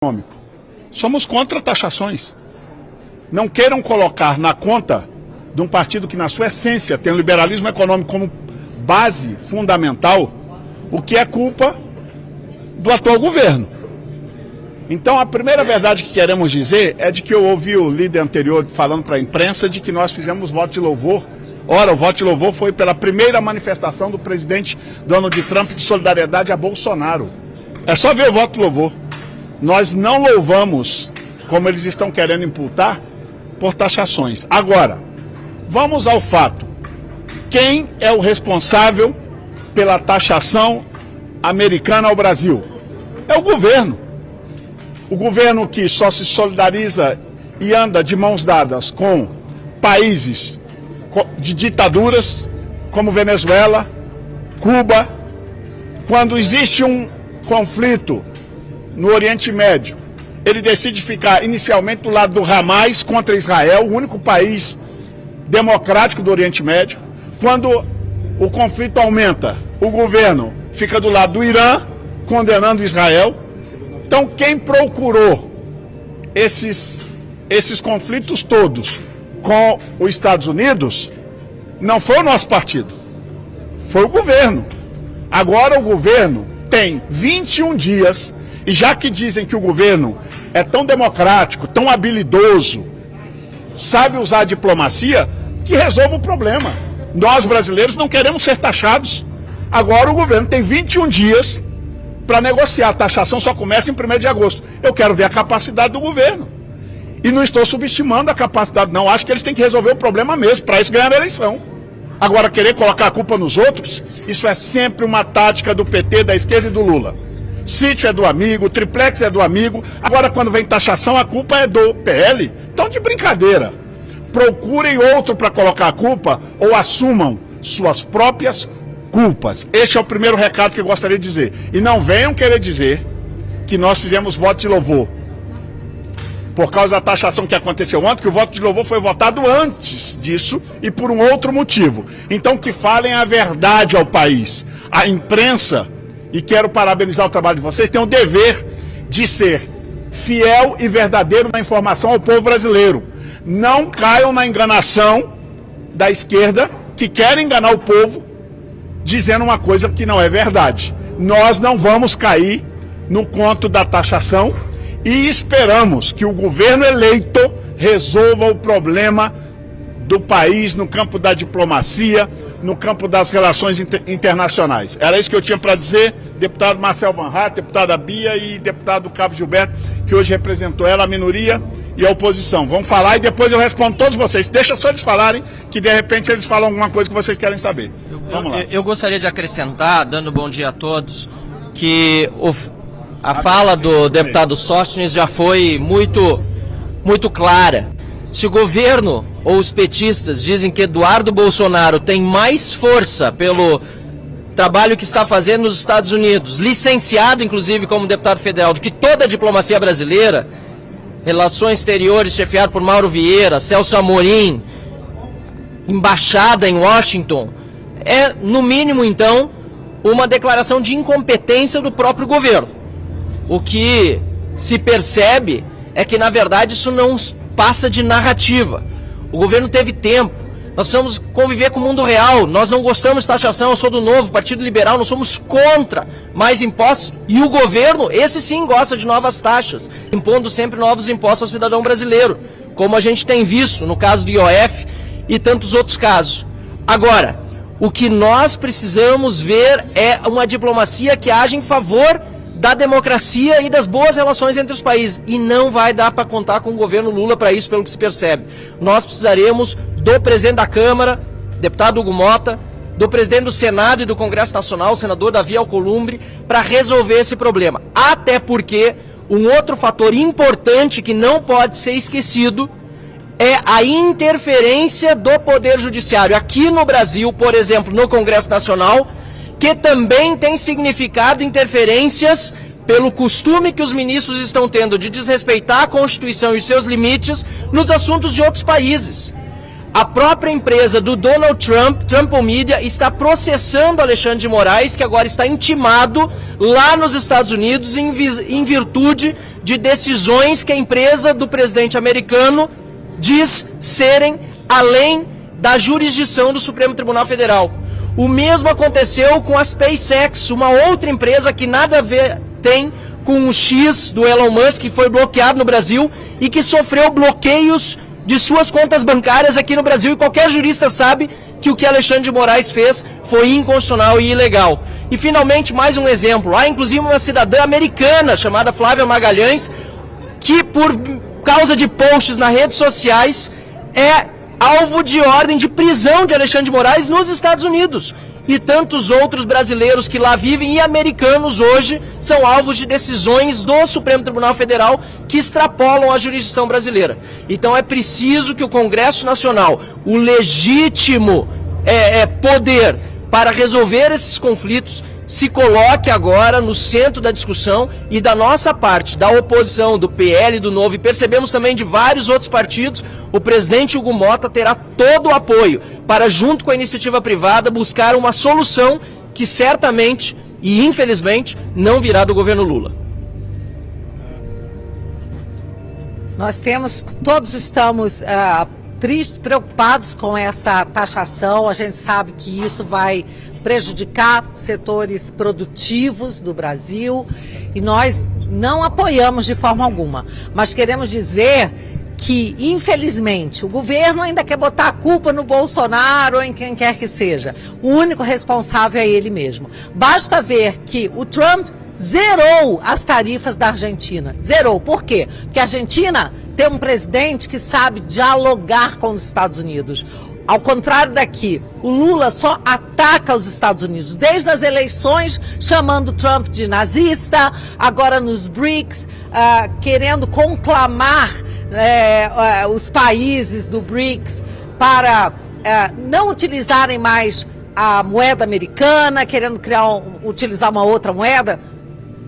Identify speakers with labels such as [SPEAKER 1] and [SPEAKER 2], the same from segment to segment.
[SPEAKER 1] econômico. Somos contra taxações. Não queiram colocar na conta de um partido que, na sua essência, tem o liberalismo econômico como base fundamental, o que é culpa do atual governo. Então, a primeira verdade que queremos dizer é de que eu ouvi o líder anterior falando para a imprensa de que nós fizemos voto de louvor. Ora, o voto de louvor foi pela primeira manifestação do presidente Donald Trump de solidariedade a Bolsonaro. É só ver o voto de louvor. Nós não louvamos, como eles estão querendo imputar, por taxações. Agora, vamos ao fato. Quem é o responsável pela taxação americana ao Brasil? É o governo. O governo que só se solidariza e anda de mãos dadas com países de ditaduras, como Venezuela, Cuba. Quando existe um conflito no Oriente Médio, ele decide ficar inicialmente do lado do Hamas contra Israel, o único país democrático do Oriente Médio. Quando o conflito aumenta, o governo fica do lado do Irã, condenando Israel. Então, quem procurou esses conflitos todos com os Estados Unidos não foi o nosso partido, foi o governo. Agora o governo tem 21 dias, e já que dizem que o governo é tão democrático, tão habilidoso, sabe usar a diplomacia, que resolva o problema. Nós, brasileiros, não queremos ser taxados. Agora o governo tem 21 dias para negociar. A taxação só começa em 1º de agosto. Eu quero ver a capacidade do governo. E não estou subestimando a capacidade, não. Acho que eles têm que resolver o problema mesmo, para isso ganhar a eleição. Agora, querer colocar a culpa nos outros, isso é sempre uma tática do PT, da esquerda e do Lula. Sítio é do amigo, triplex é do amigo. Agora, quando vem taxação, a culpa é do PL. Então, de brincadeira. Procurem outro para colocar a culpa ou assumam suas próprias culpas. Este é o primeiro recado que eu gostaria de dizer. E não venham querer dizer que nós fizemos voto de louvor por causa da taxação que aconteceu ontem, que o voto de louvor foi votado antes disso e por um outro motivo. Então, que falem a verdade ao país. A imprensa, e quero parabenizar o trabalho de vocês, tem o dever de ser fiel e verdadeiro na informação ao povo brasileiro. Não caiam na enganação da esquerda, que quer enganar o povo, dizendo uma coisa que não é verdade. Nós não vamos cair no conto da taxação e esperamos que o governo eleito resolva o problema do país no campo da diplomacia, no campo das relações internacionais. Era isso que eu tinha para dizer, deputado Marcel Van Hatt, deputada Bia e deputado Cabo Gilberto, que hoje representou ela, a minoria e a oposição. Vamos falar e depois eu respondo todos vocês. Deixa só eles falarem, que de repente eles falam alguma coisa que vocês querem saber. Vamos lá.
[SPEAKER 2] Eu gostaria de acrescentar, dando bom dia a todos, que a fala do deputado Sóstenes já foi muito clara. Se o governo ou os petistas dizem que Eduardo Bolsonaro tem mais força pelo trabalho que está fazendo nos Estados Unidos, licenciado inclusive como deputado federal, do que toda a diplomacia brasileira, relações exteriores chefiado por Mauro Vieira, Celso Amorim, embaixada em Washington, é no mínimo então uma declaração de incompetência do próprio governo. O que se percebe é que na verdade isso não passa de narrativa. O governo teve tempo, nós precisamos conviver com o mundo real, nós não gostamos de taxação, eu sou do Novo, Partido Liberal, nós somos contra mais impostos, e o governo, esse sim, gosta de novas taxas, impondo sempre novos impostos ao cidadão brasileiro, como a gente tem visto no caso do IOF e tantos outros casos. Agora, o que nós precisamos ver é uma diplomacia que age em favor da democracia e das boas relações entre os países. E não vai dar para contar com o governo Lula para isso, pelo que se percebe. Nós precisaremos do presidente da Câmara, deputado Hugo Mota, do presidente do Senado e do Congresso Nacional, o senador Davi Alcolumbre, para resolver esse problema. Até porque um outro fator importante que não pode ser esquecido é a interferência do Poder Judiciário. Aqui no Brasil, por exemplo, no Congresso Nacional, que também tem significado interferências pelo costume que os ministros estão tendo de desrespeitar a Constituição e os seus limites nos assuntos de outros países. A própria empresa do Donald Trump, Trump Media, está processando Alexandre de Moraes, que agora está intimado lá nos Estados Unidos em virtude de decisões que a empresa do presidente americano diz serem além da jurisdição do Supremo Tribunal Federal. O mesmo aconteceu com a SpaceX, uma outra empresa que nada a ver tem com o X do Elon Musk, que foi bloqueado no Brasil e que sofreu bloqueios de suas contas bancárias aqui no Brasil, e qualquer jurista sabe que o que Alexandre de Moraes fez foi inconstitucional e ilegal. E finalmente, mais um exemplo, há inclusive uma cidadã americana chamada Flávia Magalhães, que por causa de posts nas redes sociais é alvo de ordem de prisão de Alexandre de Moraes nos Estados Unidos. E tantos outros brasileiros que lá vivem e americanos hoje são alvos de decisões do Supremo Tribunal Federal que extrapolam a jurisdição brasileira. Então é preciso que o Congresso Nacional, o legítimo poder para resolver esses conflitos, se coloque agora no centro da discussão, e da nossa parte, da oposição, do PL, do Novo, e percebemos também de vários outros partidos, o presidente Hugo Motta terá todo o apoio para, junto com a iniciativa privada, buscar uma solução que certamente e infelizmente não virá do governo Lula.
[SPEAKER 3] Todos estamos tristes, preocupados com essa taxação. A gente sabe que isso vai prejudicar setores produtivos do Brasil e nós não apoiamos de forma alguma, mas queremos dizer que, infelizmente, o governo ainda quer botar a culpa no Bolsonaro ou em quem quer que seja. O único responsável é ele mesmo. Basta ver que o Trump zerou as tarifas da Argentina. Zerou. Por quê? Porque a Argentina tem um presidente que sabe dialogar com os Estados Unidos. Ao contrário daqui, o Lula só ataca os Estados Unidos, desde as eleições, chamando Trump de nazista, agora nos BRICS, querendo conclamar os países do BRICS para não utilizarem mais a moeda americana, querendo utilizar uma outra moeda.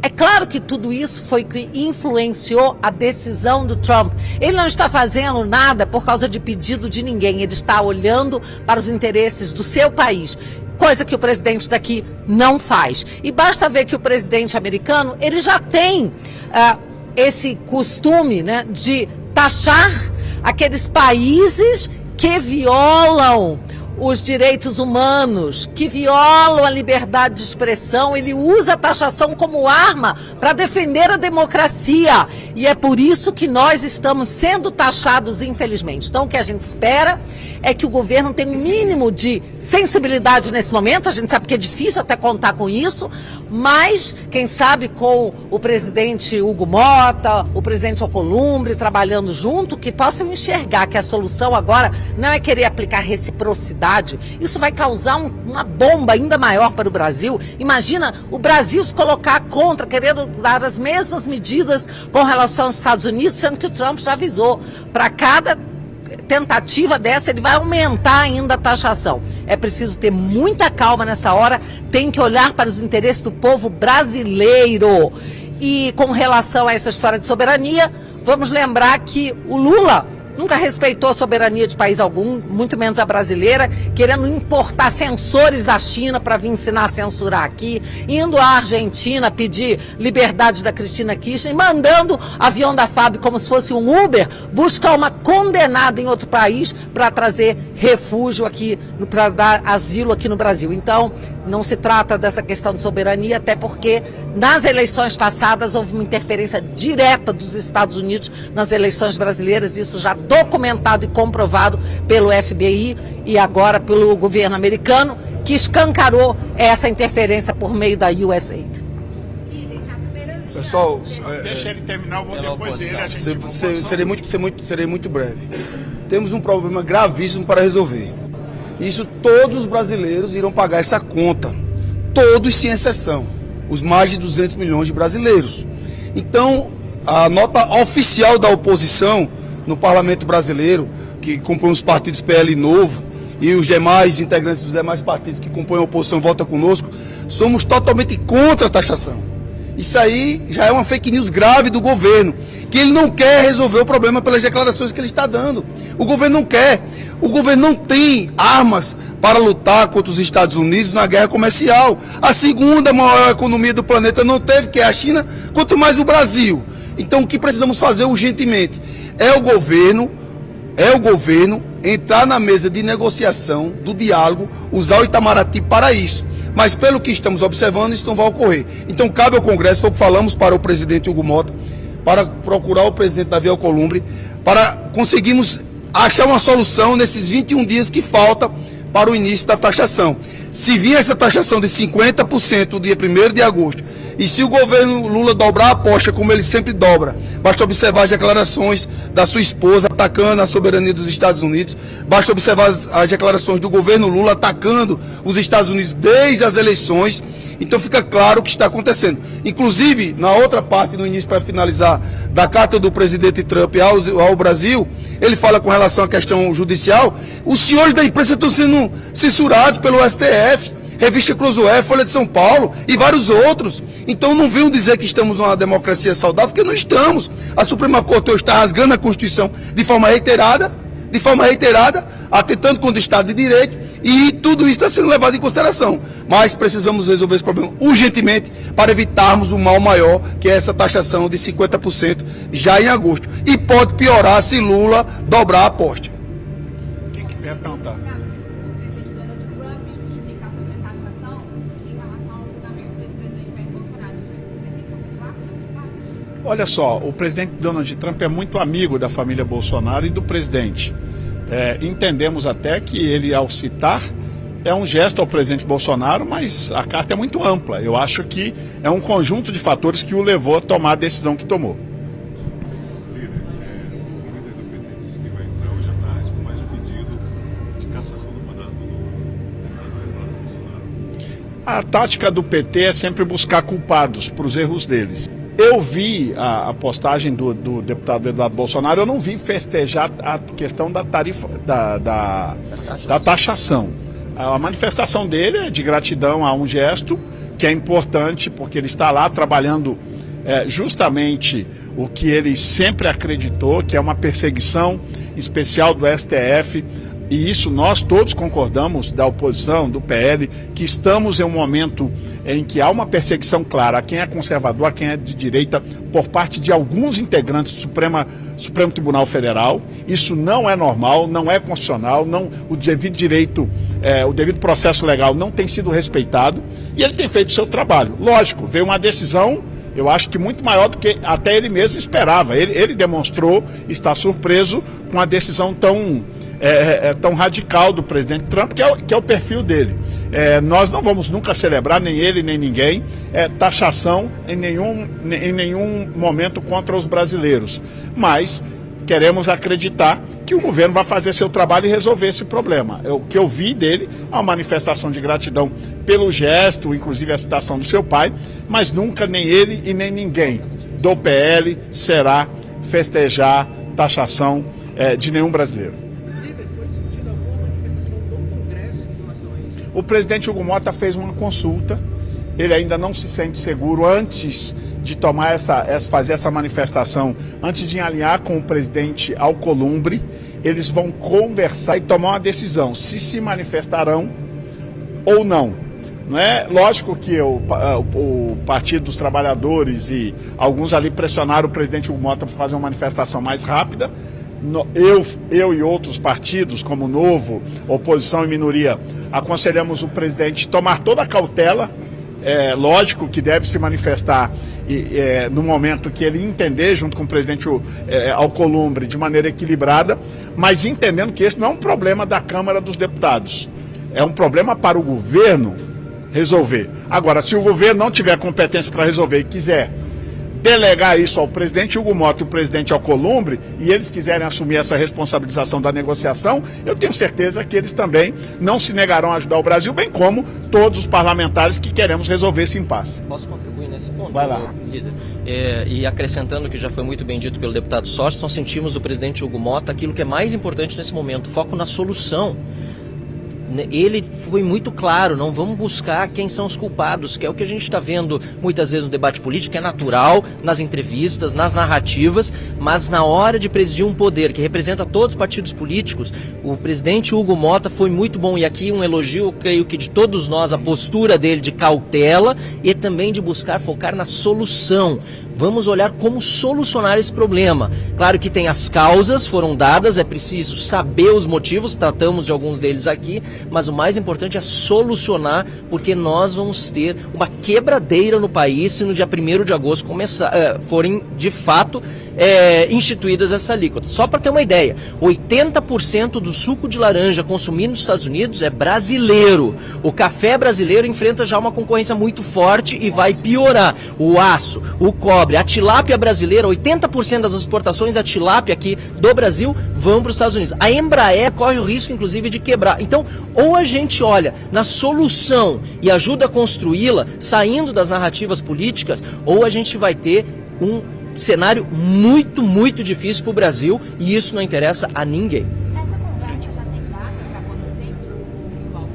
[SPEAKER 3] É claro que tudo isso foi que influenciou a decisão do Trump. Ele não está fazendo nada por causa de pedido de ninguém. Ele está olhando para os interesses do seu país, coisa que o presidente daqui não faz. E basta ver que o presidente americano, ele já tem esse costume, né, de taxar aqueles países que violam os direitos humanos, que violam a liberdade de expressão. Ele usa a taxação como arma para defender a democracia. E é por isso que nós estamos sendo taxados, infelizmente. Então, o que a gente espera é que o governo tenha um mínimo de sensibilidade nesse momento. A gente sabe que é difícil até contar com isso, mas, quem sabe, com o presidente Hugo Motta, o presidente Alcolumbre trabalhando junto, que possam enxergar que a solução agora não é querer aplicar reciprocidade. Isso vai causar uma bomba ainda maior para o Brasil. Imagina o Brasil se colocar contra, querendo dar as mesmas medidas com relação aos Estados Unidos, sendo que o Trump já avisou. Para cada tentativa dessa, ele vai aumentar ainda a taxação. É preciso ter muita calma nessa hora, tem que olhar para os interesses do povo brasileiro. E com relação a essa história de soberania, vamos lembrar que o Lula nunca respeitou a soberania de país algum, muito menos a brasileira, querendo importar censores da China para vir ensinar a censurar aqui, indo à Argentina pedir liberdade da Cristina Kirchner, mandando avião da FAB como se fosse um Uber, buscar uma condenada em outro país para trazer refúgio aqui, para dar asilo aqui no Brasil. Então, não se trata dessa questão de soberania, até porque nas eleições passadas houve uma interferência direta dos Estados Unidos nas eleições brasileiras, isso já documentado e comprovado pelo FBI e agora pelo governo americano, que escancarou essa interferência por meio da USAID.
[SPEAKER 4] Pessoal,
[SPEAKER 1] deixa ele terminar, eu vou depois dele. A gente
[SPEAKER 4] serei muito breve. Temos um problema gravíssimo para resolver. Isso todos os brasileiros irão pagar essa conta. Todos sem exceção. Os mais de 200 milhões de brasileiros. Então, a nota oficial da oposição no Parlamento Brasileiro, que compõe os partidos PL Novo e os demais integrantes dos demais partidos que compõem a oposição votam conosco, somos totalmente contra a taxação. Isso aí já é uma fake news grave do governo, que ele não quer resolver o problema pelas declarações que ele está dando. O governo não quer. O governo não tem armas para lutar contra os Estados Unidos na guerra comercial. A segunda maior economia do planeta não teve, que é a China, quanto mais o Brasil. Então o que precisamos fazer urgentemente é o governo entrar na mesa de negociação, do diálogo, usar o Itamaraty para isso. Mas pelo que estamos observando, isso não vai ocorrer. Então cabe ao Congresso, foi o que falamos para o presidente Hugo Mota, para procurar o presidente Davi Alcolumbre, para conseguirmos achar uma solução nesses 21 dias que falta para o início da taxação. Se vir essa taxação de 50% no dia 1º de agosto, e se o governo Lula dobrar a aposta, como ele sempre dobra, basta observar as declarações da sua esposa atacando a soberania dos Estados Unidos, basta observar as declarações do governo Lula atacando os Estados Unidos desde as eleições, então fica claro o que está acontecendo. Inclusive, na outra parte, no início, para finalizar, da carta do presidente Trump ao Brasil, ele fala com relação à questão judicial, os senhores da imprensa estão sendo censurados pelo STF, Revista Cruzoé, Folha de São Paulo e vários outros. Então não venham dizer que estamos numa democracia saudável, porque não estamos. A Suprema Corte hoje está rasgando a Constituição de forma reiterada, atentando contra o Estado de Direito, e tudo isso está sendo levado em consideração. Mas precisamos resolver esse problema urgentemente para evitarmos o mal maior, que é essa taxação de 50% já em agosto. E pode piorar se Lula dobrar a aposta.
[SPEAKER 1] Quem que quer perguntar? Olha só, o presidente Donald Trump é muito amigo da família Bolsonaro e do presidente. Entendemos até que ele, ao citar, é um gesto ao presidente Bolsonaro, mas a carta é muito ampla. Eu acho que é um conjunto de fatores que o levou a tomar a decisão que tomou.
[SPEAKER 5] Líder, o líder do PT disse que vai entrar hoje à tarde com mais um pedido de cassação do mandato do deputado Eduardo Bolsonaro.
[SPEAKER 1] A tática do PT é sempre buscar culpados para os erros deles. Eu vi a postagem do deputado Eduardo Bolsonaro, eu não vi festejar a questão da tarifa, da taxação. A manifestação dele é de gratidão a um gesto que é importante, porque ele está lá trabalhando justamente o que ele sempre acreditou, que é uma perseguição especial do STF. E isso nós todos concordamos, da oposição, do PL, que estamos em um momento em que há uma perseguição clara a quem é conservador, a quem é de direita, por parte de alguns integrantes do Supremo Tribunal Federal. Isso não é normal, não é constitucional, o devido direito, o devido processo legal não tem sido respeitado, e ele tem feito o seu trabalho. Lógico, veio uma decisão, eu acho que muito maior do que até ele mesmo esperava. Ele demonstrou estar surpreso com a decisão tão radical do presidente Trump, que é o perfil dele. Nós não vamos nunca celebrar, nem ele, nem ninguém, taxação em nenhum momento contra os brasileiros. Mas queremos acreditar que o governo vai fazer seu trabalho e resolver esse problema. O que eu vi dele é uma manifestação de gratidão pelo gesto, inclusive a citação do seu pai, mas nunca nem ele e nem ninguém do PL será festejar taxação de nenhum brasileiro. O presidente Hugo Mota fez uma consulta, ele ainda não se sente seguro antes de tomar fazer essa manifestação, antes de alinhar com o presidente Alcolumbre. Eles vão conversar e tomar uma decisão, se manifestarão ou não. Não é? Lógico que o Partido dos Trabalhadores e alguns ali pressionaram o presidente Hugo Mota para fazer uma manifestação mais rápida. Eu e outros partidos, como Novo, Oposição e Minoria, aconselhamos o presidente a tomar toda a cautela. Lógico que deve se manifestar no momento que ele entender, junto com o presidente Alcolumbre, de maneira equilibrada, mas entendendo que esse não é um problema da Câmara dos Deputados, é um problema para o governo resolver. Agora, se o governo não tiver competência para resolver e quiser delegar isso ao presidente Hugo Mota e o presidente Alcolumbre, e eles quiserem assumir essa responsabilização da negociação, eu tenho certeza que eles também não se negarão a ajudar o Brasil, bem como todos os parlamentares que queremos resolver esse impasse.
[SPEAKER 2] Posso contribuir nesse ponto,
[SPEAKER 1] Vai lá.
[SPEAKER 2] Líder? E acrescentando o que já foi muito bem dito pelo deputado Sócio, nós sentimos do presidente Hugo Mota aquilo que é mais importante nesse momento, foco na solução. Ele foi muito claro, não vamos buscar quem são os culpados, que é o que a gente está vendo muitas vezes no debate político, é natural, nas entrevistas, nas narrativas, mas na hora de presidir um poder que representa todos os partidos políticos, o presidente Hugo Motta foi muito bom, e aqui um elogio, creio que de todos nós, a postura dele de cautela e também de buscar focar na solução. Vamos olhar como solucionar esse problema. Claro que tem as causas, foram dadas, é preciso saber os motivos, tratamos de alguns deles aqui, mas o mais importante é solucionar, porque nós vamos ter uma quebradeira no país se no dia 1º de agosto forem, de fato, instituídas essas alíquotas. Só para ter uma ideia, 80% do suco de laranja consumido nos Estados Unidos é brasileiro. O café brasileiro enfrenta já uma concorrência muito forte e vai piorar. O aço, o cobre, a tilápia brasileira, 80% das exportações da tilápia aqui do Brasil vão para os Estados Unidos. A Embraer corre o risco, inclusive, de quebrar. Então, ou a gente olha na solução e ajuda a construí-la, saindo das narrativas políticas, ou a gente vai ter um cenário muito, muito difícil para o Brasil, e isso não interessa a ninguém.
[SPEAKER 6] Essa conversa já tem data para acontecer, João?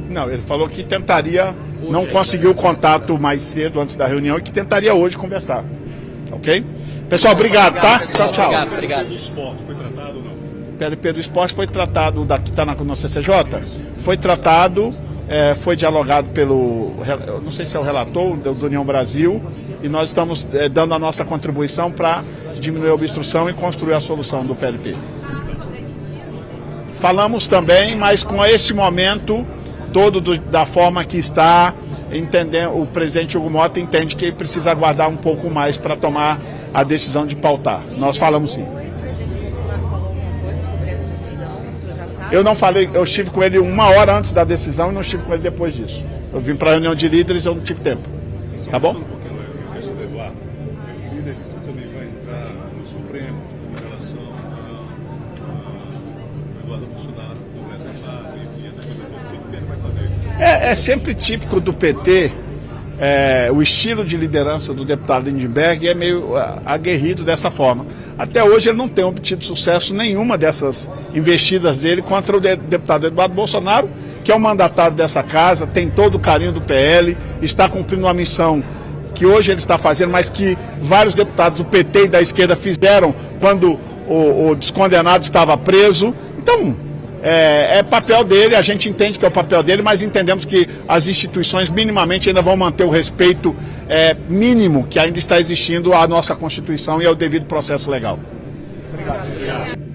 [SPEAKER 1] Não, ele falou que tentaria,
[SPEAKER 2] Hoje
[SPEAKER 1] não
[SPEAKER 2] ainda.
[SPEAKER 1] conseguiu o contato mais cedo antes da reunião e que tentaria hoje conversar. Ok? Pessoal, obrigado, tá?
[SPEAKER 2] Pessoal,
[SPEAKER 1] Tchau, tchau.
[SPEAKER 2] obrigado.
[SPEAKER 5] O esporte foi tratado ou não?
[SPEAKER 1] O PLP do esporte foi tratado, daqui está no CCJ, foi tratado, foi dialogado pelo, eu não sei se é o relator do União Brasil, e nós estamos dando a nossa contribuição para diminuir a obstrução e construir a solução do PLP. Falamos também, mas com esse momento todo da forma que está, o presidente Hugo Motta entende que precisa aguardar um pouco mais para tomar a decisão de pautar. Nós falamos sim. Eu não falei, eu estive com ele 1 hora antes da decisão e não estive com ele depois disso. Eu vim para a reunião de líderes e eu não tive tempo. Tá bom?
[SPEAKER 5] A questão do Eduardo, o líder disse que também vai entrar no Supremo em relação ao Eduardo Bolsonaro como reservado, enfim, essa coisa toda. O que o PT vai fazer?
[SPEAKER 1] É sempre típico do PT, o estilo de liderança do deputado Lindbergh é meio aguerrido dessa forma. Até hoje ele não tem obtido sucesso nenhuma dessas investidas dele contra o deputado Eduardo Bolsonaro, que é o mandatário dessa casa, tem todo o carinho do PL, está cumprindo uma missão que hoje ele está fazendo, mas que vários deputados do PT e da esquerda fizeram quando o descondenado estava preso. Então, é papel dele, a gente entende que é o papel dele, mas entendemos que as instituições minimamente ainda vão manter o respeito mínimo que ainda está existindo à nossa Constituição e ao devido processo legal. Obrigado.